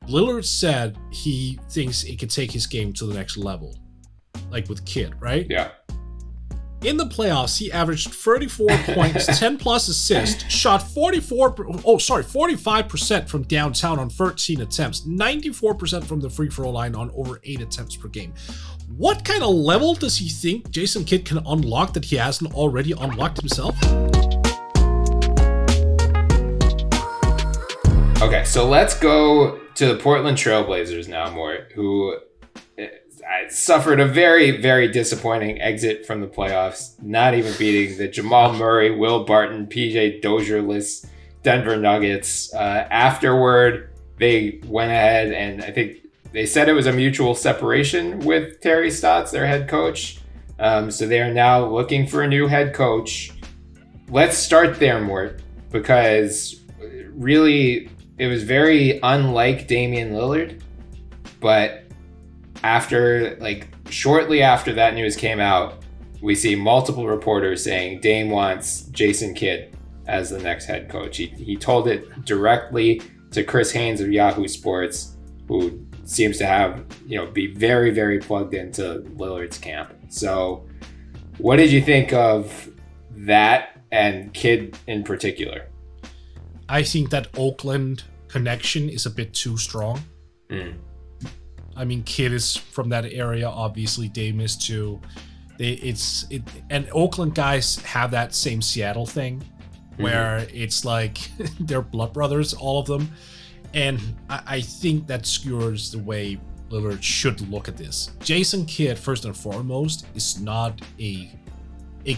Lillard said he thinks it could take his game to the next level, like with Kidd, right? Yeah. In the playoffs, he averaged 34 points, 10 plus assists, shot 45% from downtown on 13 attempts, 94% from the free throw line on over 8 attempts per game. What kind of level does he think Jason Kidd can unlock that he hasn't already unlocked himself? Okay, so let's go to the Portland Trailblazers now, Mort, who suffered a very, very disappointing exit from the playoffs, not even beating the Jamal Murray, Will Barton, PJ Dozier-less Denver Nuggets. Afterward, they went ahead and I think they said it was a mutual separation with Terry Stotts, their head coach. So they are now looking for a new head coach. Let's start there, Mort, because really it was very unlike Damian Lillard, but shortly after that news came out, we see multiple reporters saying Dame wants Jason Kidd as the next head coach. He told it directly to Chris Haynes of Yahoo Sports, who seems to have, be very, very plugged into Lillard's camp. So what did you think of that and Kidd in particular? I think that Oakland connection is a bit too strong. I mean, Kidd is from that area. Obviously, Dame is too. And Oakland guys have that same Seattle thing, where it's like they're blood brothers, all of them. And I think that skewers the way Lillard should look at this. Jason Kidd, first and foremost, is not a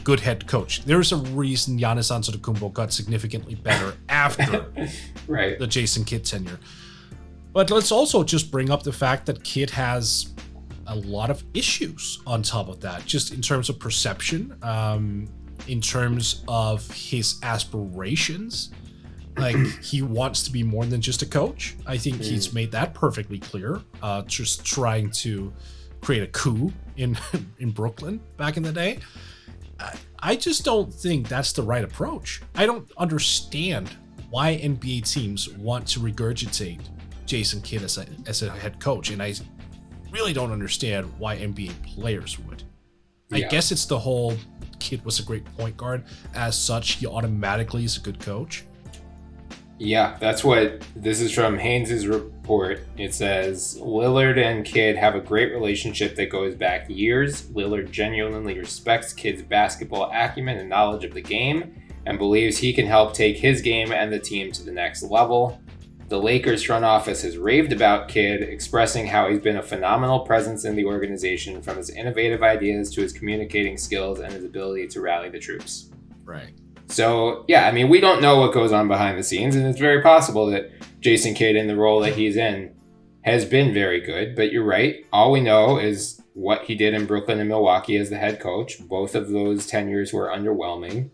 good head coach. There's a reason Giannis Antetokounmpo got significantly better after right. the Jason Kidd tenure. But let's also just bring up the fact that Kidd has a lot of issues on top of that, just in terms of perception, in terms of his aspirations. Like, he wants to be more than just a coach. I think he's made that perfectly clear, just trying to create a coup in Brooklyn back in the day. I just don't think that's the right approach. I don't understand why NBA teams want to regurgitate Jason Kidd as a head coach, and I really don't understand why NBA players would. I guess it's the whole Kidd was a great point guard. As such, he automatically is a good coach. Yeah, this is from Haynes' report. It says, Lillard and Kidd have a great relationship that goes back years. Lillard genuinely respects Kidd's basketball acumen and knowledge of the game and believes he can help take his game and the team to the next level. The Lakers front office has raved about Kidd, expressing how he's been a phenomenal presence in the organization, from his innovative ideas to his communicating skills and his ability to rally the troops. Right. So, yeah, I mean, we don't know what goes on behind the scenes, and it's very possible that Jason Kidd, in the role that he's in, has been very good. But you're right. All we know is what he did in Brooklyn and Milwaukee as the head coach. Both of those tenures were underwhelming.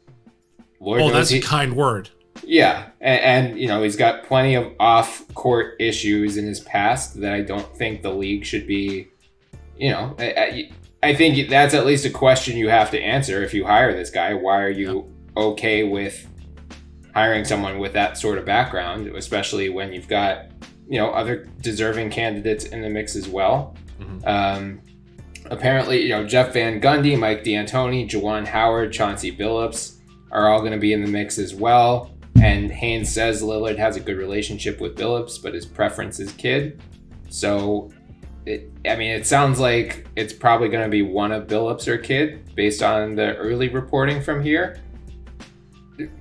That's a kind word. Yeah, and he's got plenty of off-court issues in his past that I don't think the league should be, I think that's at least a question you have to answer if you hire this guy. Why are you okay with hiring someone with that sort of background, especially when you've got, other deserving candidates in the mix as well? Apparently, Jeff Van Gundy, Mike D'Antoni, Juwan Howard, Chauncey Billups are all going to be in the mix as well. And Haynes says Lillard has a good relationship with Billups, but his preference is Kidd. So, it sounds like it's probably going to be one of Billups or Kidd based on the early reporting from here.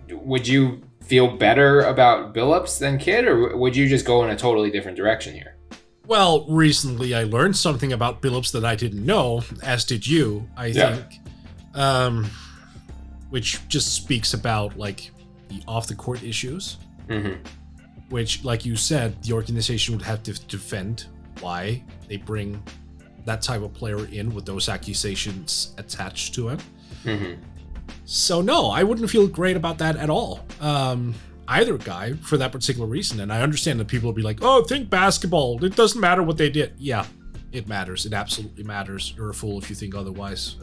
Would you feel better about Billups than Kidd, or would you just go in a totally different direction here? Well, recently I learned something about Billups that I didn't know, as did you, I think. Which just speaks about, the off-the-court issues, which, like you said, the organization would have to defend why they bring that type of player in with those accusations attached to him. So, no, I wouldn't feel great about that at all. Either guy, for that particular reason. And I understand that people will be like, oh, think basketball. It doesn't matter what they did. Yeah, it matters. It absolutely matters. You're a fool if you think otherwise.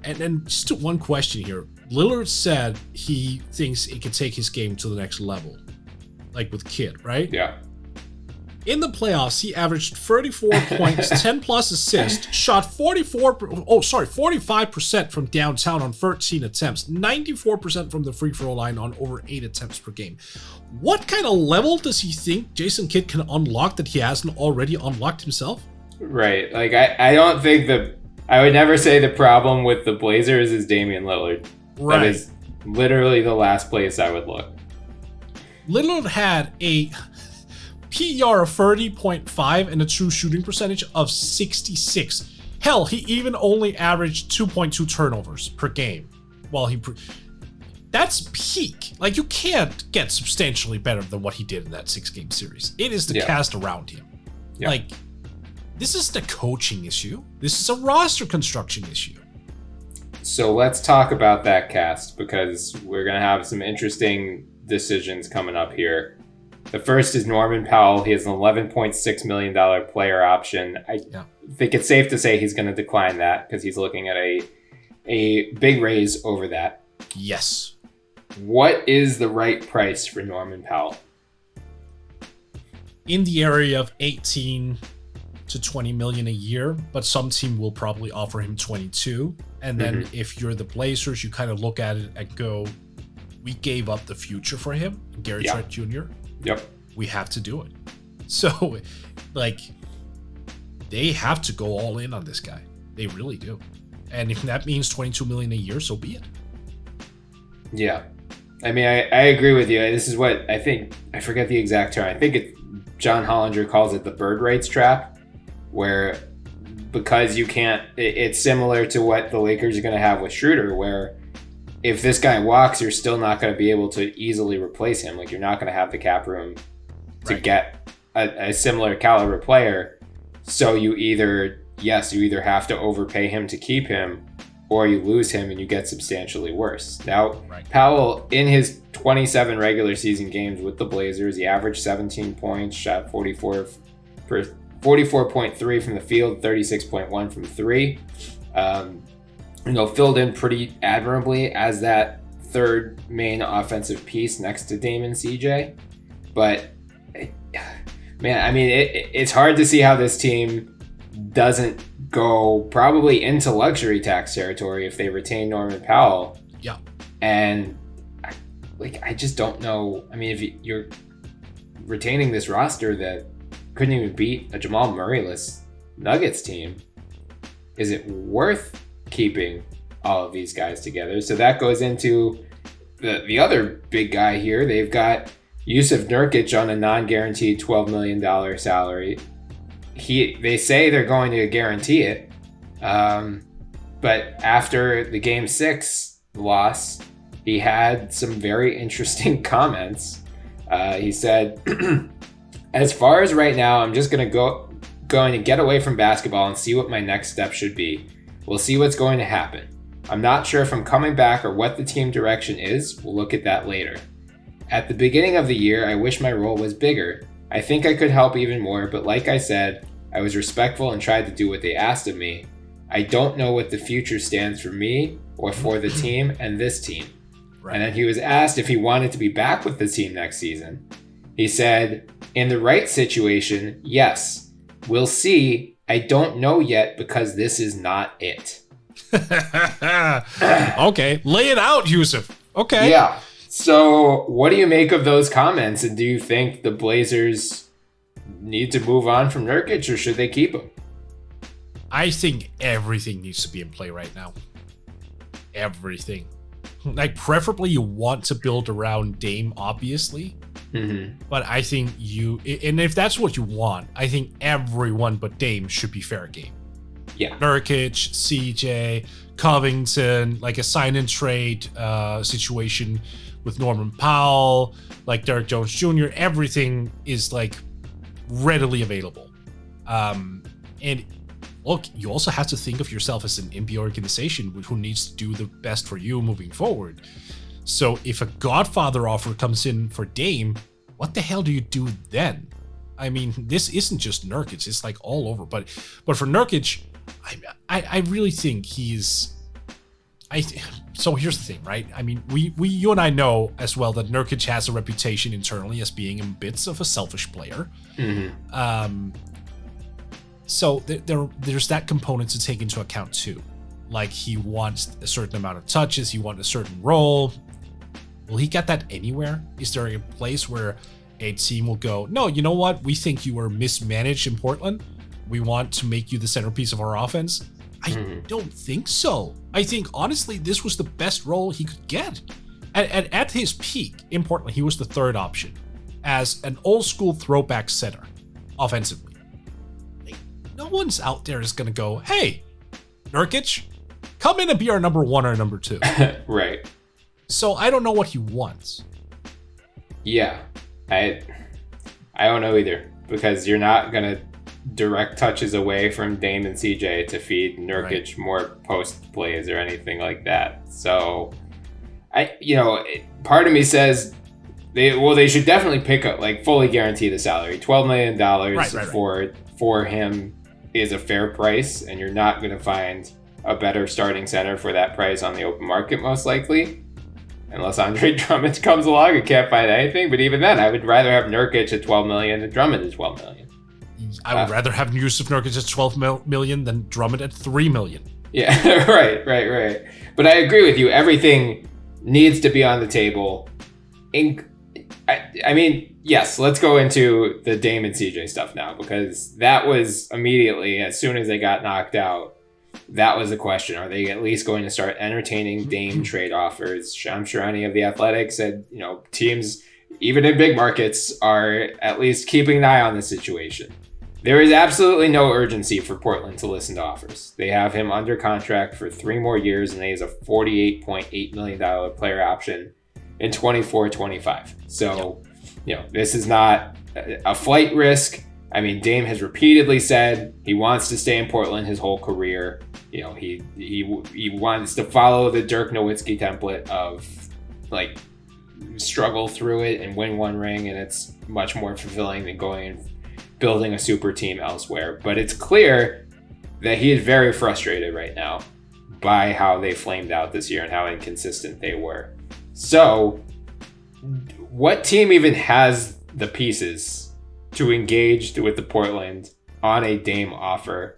And then just one question here. Lillard said he thinks it could take his game to the next level, like with Kidd, right? Yeah. In the playoffs, he averaged 34 points, 10 plus assists, shot 45% from downtown on 13 attempts, 94% from the free throw line on over 8 attempts per game. What kind of level does he think Jason Kidd can unlock that he hasn't already unlocked himself? Right. Like, I don't think I would never say the problem with the Blazers is Damian Lillard. Right. That is literally the last place I would look. Lillard had a PER of 30.5 and a true shooting percentage of 66. Hell, he even only averaged 2.2 turnovers per game. That's peak. Like, you can't get substantially better than what he did in that 6-game series. It is the cast around him. Yeah. Like, this is the coaching issue. This is a roster construction issue. So let's talk about that cast, because we're going to have some interesting decisions coming up here. The first is Norman Powell. He has an $11.6 million player option. I think it's safe to say he's going to decline that because he's looking at a big raise over that. Yes. What is the right price for Norman Powell? In the area of 18 to 20 million a year, but some team will probably offer him 22. And then if you're the Blazers, you kind of look at it and go, we gave up the future for him, Gary Trent Jr. Yep. We have to do it. So, like, they have to go all in on this guy. They really do. And if that means 22 million a year, so be it. Yeah. I mean, I agree with you. This is what I think, I forget the exact term. I think John Hollinger calls it the bird rights trap, where because you can't, it's similar to what the Lakers are going to have with Schroeder, where if this guy walks, you're still not going to be able to easily replace him. Like, you're not going to have the cap room to get a similar caliber player. So you either have to overpay him to keep him, or you lose him and you get substantially worse. Now, Powell, in his 27 regular season games with the Blazers, he averaged 17 points, shot 44.3 from the field, 36.1 from 3. Filled in pretty admirably as that third main offensive piece next to Dame and CJ. But, man, I mean, it's hard to see how this team doesn't go probably into luxury tax territory if they retain Norman Powell. Yeah. And, I just don't know. I mean, if you're retaining this roster that couldn't even beat a Jamal Murray-less Nuggets team, is it worth keeping all of these guys together? So that goes into the other big guy here. They've got Jusuf Nurkić on a non-guaranteed $12 million salary. They say they're going to guarantee it, but after the Game 6 loss, he had some very interesting comments. He said, "As far as right now, I'm just going to get away from basketball and see what my next step should be. We'll see what's going to happen. I'm not sure if I'm coming back or what the team direction is. We'll look at that later. At the beginning of the year, I wish my role was bigger. I think I could help even more, but like I said, I was respectful and tried to do what they asked of me. I don't know what the future stands for me or for the team and this team." Right. And then he was asked if he wanted to be back with the team next season. He said, "In the right situation, yes. We'll see. I don't know yet because this is not it." Okay, lay it out, Jusuf. Okay. Yeah. So what do you make of those comments? And do you think the Blazers need to move on from Nurkić, or should they keep him? I think everything needs to be in play right now. Everything. Like, preferably you want to build around Dame, obviously. But I think and if that's what you want, I think everyone but Dame should be fair game. Yeah. Nurkić, CJ, Covington, like a sign and trade situation with Norman Powell, like Derrick Jones Jr., everything is like readily available. And look, you also have to think of yourself as an NBA organization who needs to do the best for you moving forward. So if a Godfather offer comes in for Dame, what the hell do you do then? I mean, this isn't just Nurkić; it's like all over. But for Nurkić, I really think he's So here's the thing, right? I mean, you and I know as well that Nurkić has a reputation internally as being in bits of a selfish player. So there's that component to take into account too. Like, he wants a certain amount of touches, he wants a certain role. Will he get that anywhere? Is there a place where a team will go, no, you know what? We think you were mismanaged in Portland. We want to make you the centerpiece of our offense. I don't think so. I think, honestly, this was the best role he could get. At his peak in Portland, he was the third option as an old school throwback center offensively. Like, no one's out there is going to go, hey, Nurkić, come in and be our number one or number two. Right. So I don't know what he wants. Yeah. I don't know either, because you're not going to direct touches away from Dame and CJ to feed Nurkić more post plays or anything like that. So part of me says they should definitely pick up, like, fully guarantee the salary. $12 million for him is a fair price, and you're not going to find a better starting center for that price on the open market, most likely, unless Andre Drummond comes along and can't find anything. But even then, I would rather have Nurkić at $12 million than Drummond at $12 million. I would rather have Jusuf Nurkić at $12 million than Drummond at $3 million. Yeah, right. But I agree with you. Everything needs to be on the table. I mean, yes, let's go into the Dame and CJ stuff now, because that was immediately, as soon as they got knocked out, that was the question. Are they at least going to start entertaining Dame trade offers? I'm sure any of the Athletics said, teams, even in big markets, are at least keeping an eye on the situation. There is absolutely no urgency for Portland to listen to offers. They have him under contract for 3 more years, and he has a $48.8 million player option in 24-25. So, this is not a flight risk. I mean, Dame has repeatedly said he wants to stay in Portland his whole career. He wants to follow the Dirk Nowitzki template of, like, struggle through it and win 1 ring, and it's much more fulfilling than going and building a super team elsewhere. But it's clear that he is very frustrated right now by how they flamed out this year and how inconsistent they were. So, what team even has the pieces to engage with the Portland on a Dame offer?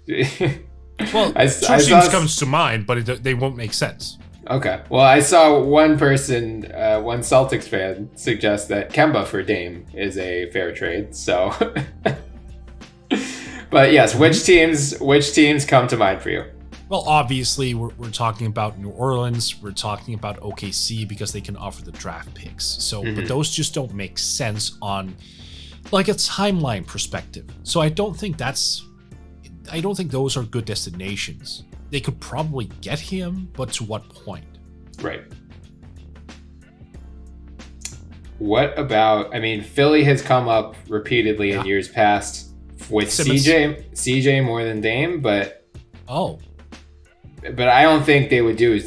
Well, two teams comes to mind, but they won't make sense. Okay. Well, I saw one person, one Celtics fan, suggest that Kemba for Dame is a fair trade. So, but yes, which teams come to mind for you? Well, obviously, we're talking about New Orleans. We're talking about OKC because they can offer the draft picks. So, but those just don't make sense on, like, a timeline perspective. So I don't think those are good destinations. They could probably get him, but to what point? Right. What about, Philly has come up repeatedly in years past with Simmons. CJ more than Dame, but I don't think they would do.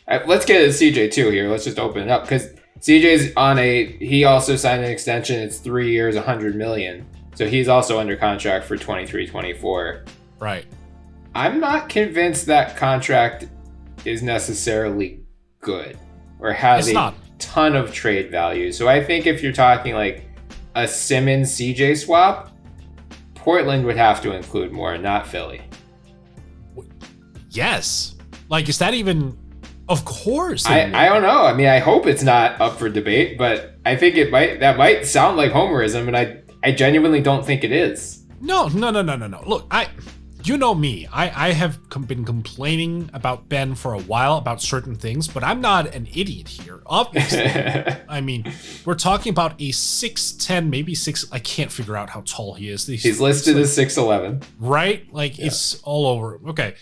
Let's get to CJ too here. Let's just open it up, because CJ's he also signed an extension. It's 3 years, $100 million. So he's also under contract for 23-24. Right. I'm not convinced that contract is necessarily good or has ton of trade value. So I think if you're talking like a Simmons CJ swap, Portland would have to include more, not Philly. Yes. Like, is that even... Of course. I don't know. I hope it's not up for debate, but I think that might sound like homerism, and I genuinely don't think it is. No. Look, you know me. I have been complaining about Ben for a while about certain things, but I'm not an idiot here, obviously. We're talking about a 6'10", maybe 6. I can't figure out how tall he is. He's listed as 6'11". Right? Like, It's all over. Okay.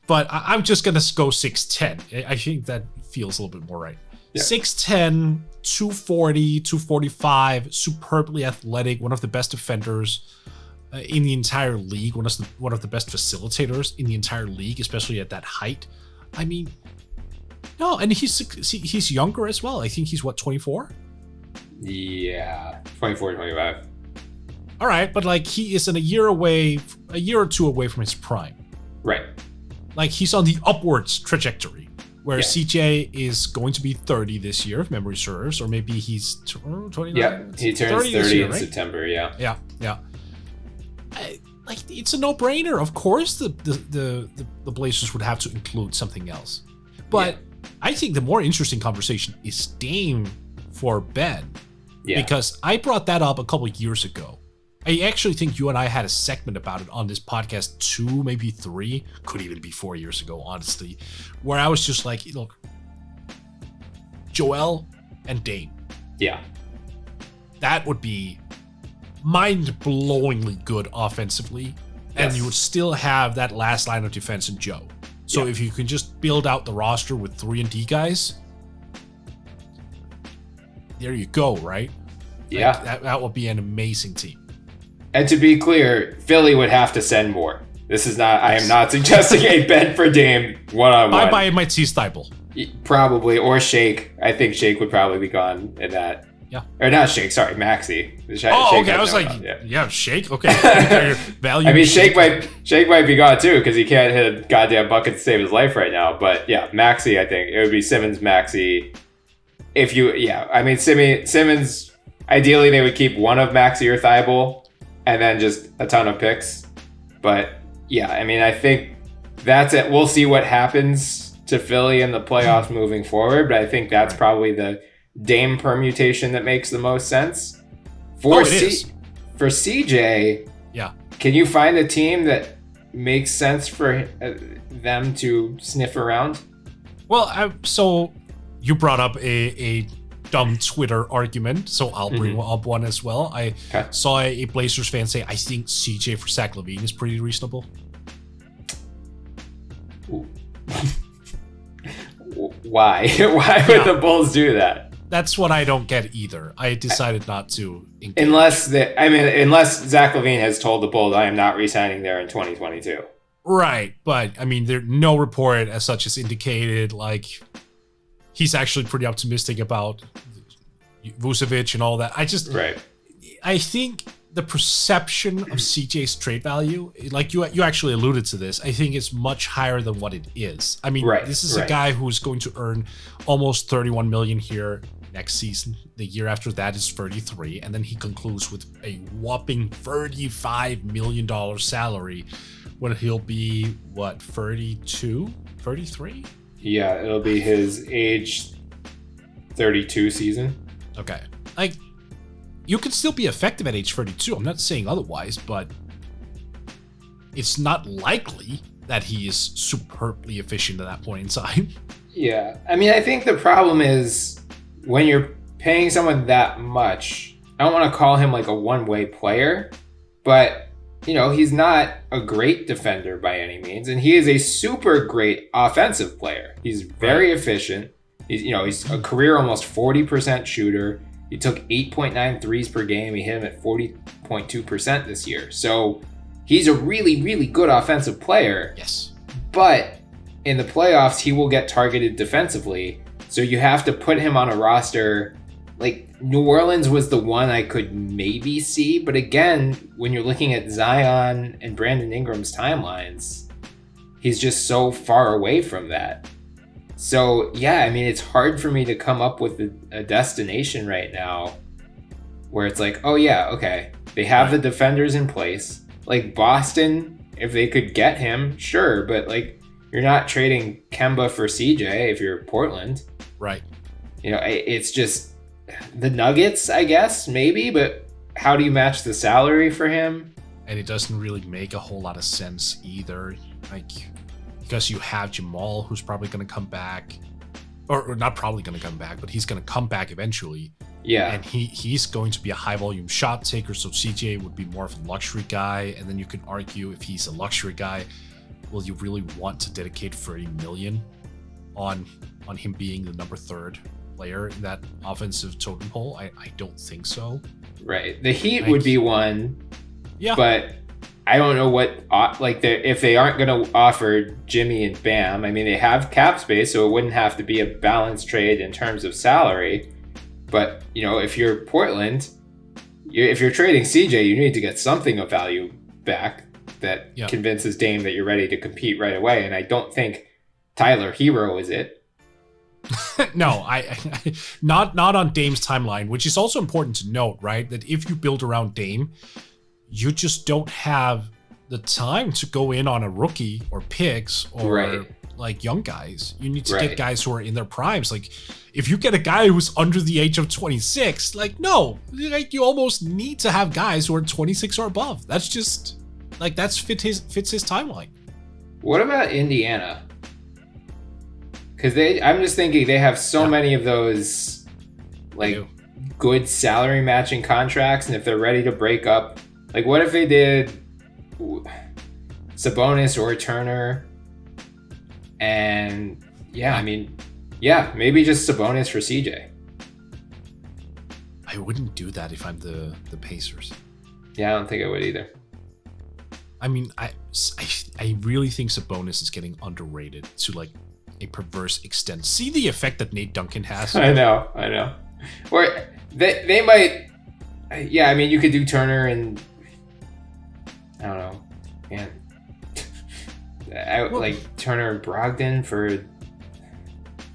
But I'm just going to go 6'10". I think that feels a little bit more right. Yeah. 6'10", 240, 245, superbly athletic, one of the best defenders in the entire league, one of the best facilitators in the entire league, especially at that height. No, and he's younger as well. I think he's 24? Yeah, 24, 25. All right, but like he is a year or two away from his prime. Right. like he's on the upwards trajectory, where Yeah. CJ is going to be 30 this year, if memory serves, or maybe he's 29. Yeah, he turns 30 this year, in right? September. Yeah. Yeah. Like it's a no-brainer. Of course, the Blazers would have to include something else, but I think the more interesting conversation is Dame for Ben, because I brought that up a couple of years ago. I actually think you and I had a segment about it on this podcast 2, maybe 3, could even be 4 years ago, honestly, where I was just like, look, Joel and Dame. Yeah. That would be mind-blowingly good offensively, and you would still have that last line of defense in Joe. So if you can just build out the roster with 3-and-D guys, there you go, right? Yeah. Like, that would be an amazing team. And to be clear, Philly would have to send more. This is not, I am not suggesting a Ben for Dame one-on-one. Bye-bye Matisse Thybulle. Probably, or Shake. I think Shake would probably be gone in that. Yeah. Or not Shake, sorry, Maxey. Okay. I was like, Shake? Okay. Value. I mean, Shake might be gone too, because he can't hit a goddamn bucket to save his life right now. But yeah, Maxey, I think. It would be Simmons, Maxey. I mean, Simmons, ideally they would keep one of Maxey or Thybulle, and then just a ton of picks. But yeah, I mean, I think that's it. We'll see what happens to Philly in the playoffs moving forward, but I think that's probably the Dame permutation that makes the most sense. For CJ, can you find a team that makes sense for them to sniff around? Well, so you brought up a dumb Twitter argument, so I'll bring up one as well. I saw a Blazers fan say, I think CJ for Zach LaVine is pretty reasonable. Why? Why would the Bulls do that? That's what I don't get either. I decided not to engage. Unless Zach LaVine has told the Bulls, I am not re-signing there in 2022. Right, but I mean, there no report as such is indicated. Like, he's actually pretty optimistic about Vucevic and all that. I think the perception of CJ's trade value, like you actually alluded to this, I think is much higher than what it is. I mean, this is a guy who's going to earn almost $31 million here next season. The year after that is 33, and then he concludes with a whopping $35 million salary when he'll be, 32? 33? Yeah, it'll be his age 32 season. Okay. Like, you can still be effective at age 32. I'm not saying otherwise, but it's not likely that he is superbly efficient at that point in time. Yeah. I mean, I think the problem is when you're paying someone that much, I don't want to call him like a one-way player, but he's not a great defender by any means, and he is a super great offensive player. He's very efficient. He's a career almost 40% shooter. He took 8.9 threes per game. He hit him at 40.2% this year. So he's a really, really good offensive player. Yes. But in the playoffs, he will get targeted defensively. So you have to put him on a roster. Like, New Orleans was the one I could maybe see. But again, when you're looking at Zion and Brandon Ingram's timelines, he's just so far away from that. So, yeah, I mean, it's hard for me to come up with a destination right now where it's like, oh, yeah, okay, they have the defenders in place. Like, Boston, if they could get him, sure, but, like, you're not trading Kemba for CJ if you're Portland. Right. It's just the Nuggets, I guess, maybe, but how do you match the salary for him? And it doesn't really make a whole lot of sense either. Like, because you have Jamal, who's probably going to come back, or not probably going to come back, but he's going to come back eventually. Yeah. And he's going to be a high volume shot taker, so CJ would be more of a luxury guy. And then you can argue, if he's a luxury guy, will you really want to dedicate $30 million on him being the number 3rd player in that offensive totem pole? I don't think so. Right. The Heat would be one. Yeah. But I don't know if they aren't going to offer Jimmy and Bam. I mean, they have cap space, so it wouldn't have to be a balanced trade in terms of salary. But, if you're Portland, if you're trading CJ, you need to get something of value back. that convinces Dame that you're ready to compete right away. And I don't think Tyler Hero is it. No, I not on Dame's timeline, which is also important to note, right? That if you build around Dame, you just don't have the time to go in on a rookie or picks or like young guys. You need to get guys who are in their primes. Like if you get a guy who's under the age of 26, like no, like you almost need to have guys who are 26 or above. That's just like fits his timeline. What about Indiana? Because I'm just thinking they have so many of those like good salary matching contracts, and if they're ready to break up, like what if they did Sabonis or Turner, and maybe just Sabonis for CJ. I wouldn't do that if I'm the Pacers. Yeah, I don't think I would either. I mean, I really think Sabonis is getting underrated to like a perverse extent. See the effect that Nate Duncan has. I know. Or they might. Yeah, I mean, you could do Turner and I don't know, man. Like Turner and Brogdon for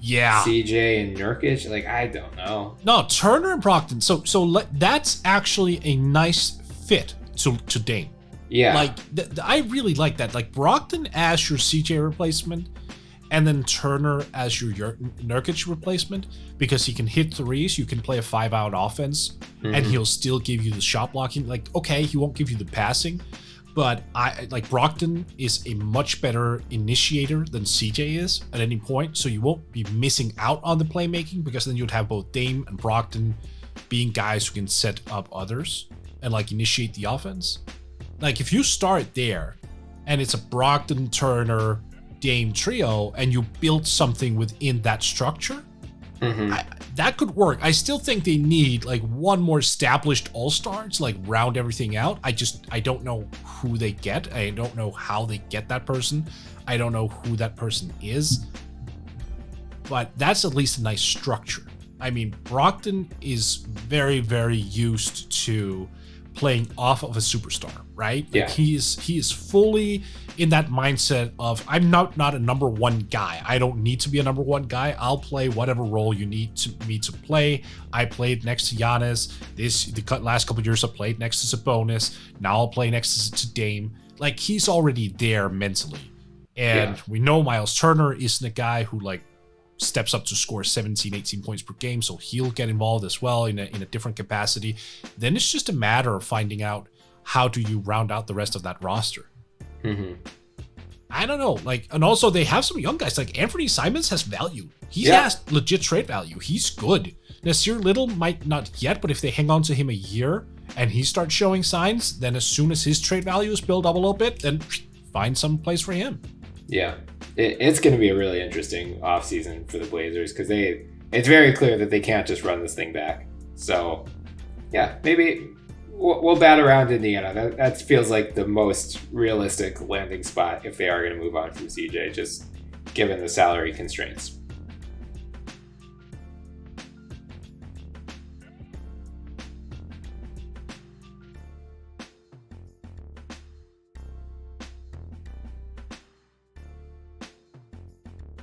CJ and Nurkic. Like I don't know. No, Turner and Brogdon. So that's actually a nice fit to Dame. Yeah, like I really like that. Like Brogdon as your CJ replacement, and then Turner as your Nurkic replacement, because he can hit threes. You can play a 5-out offense, and he'll still give you the shot blocking. Like okay, he won't give you the passing, but I like Brogdon is a much better initiator than CJ is at any point. So you won't be missing out on the playmaking, because then you'd have both Dame and Brogdon being guys who can set up others and like initiate the offense. Like if you start there and it's a Brogdon, Turner, Dame trio, and you build something within that structure, that could work. I still think they need like one more established all-star to like round everything out. I don't know who they get. I don't know how they get that person. I don't know who that person is. But that's at least a nice structure. I mean, Brogdon is very, very used to playing off of a superstar, right? Yeah. Like he is fully in that mindset of I'm not a number one guy. I don't need to be a number one guy. I'll play whatever role you need me to play. I played next to Giannis. The last couple of years I played next to Sabonis. Now I'll play next to Dame. Like he's already there mentally. And we know Miles Turner isn't a guy who like steps up to score 17, 18 points per game, so he'll get involved as well in a different capacity. Then it's just a matter of finding out how do you round out the rest of that roster. I don't know. Like, and also they have some young guys. Like Anthony Simons has value. He has legit trade value. He's good. Nasir Little might not yet, but if they hang on to him a year and he starts showing signs, then as soon as his trade value is built up a little bit, then find some place for him. Yeah. It's going to be a really interesting offseason for the Blazers, because it's very clear that they can't just run this thing back. So, yeah, maybe we'll bat around Indiana. That feels like the most realistic landing spot if they are going to move on from CJ, just given the salary constraints.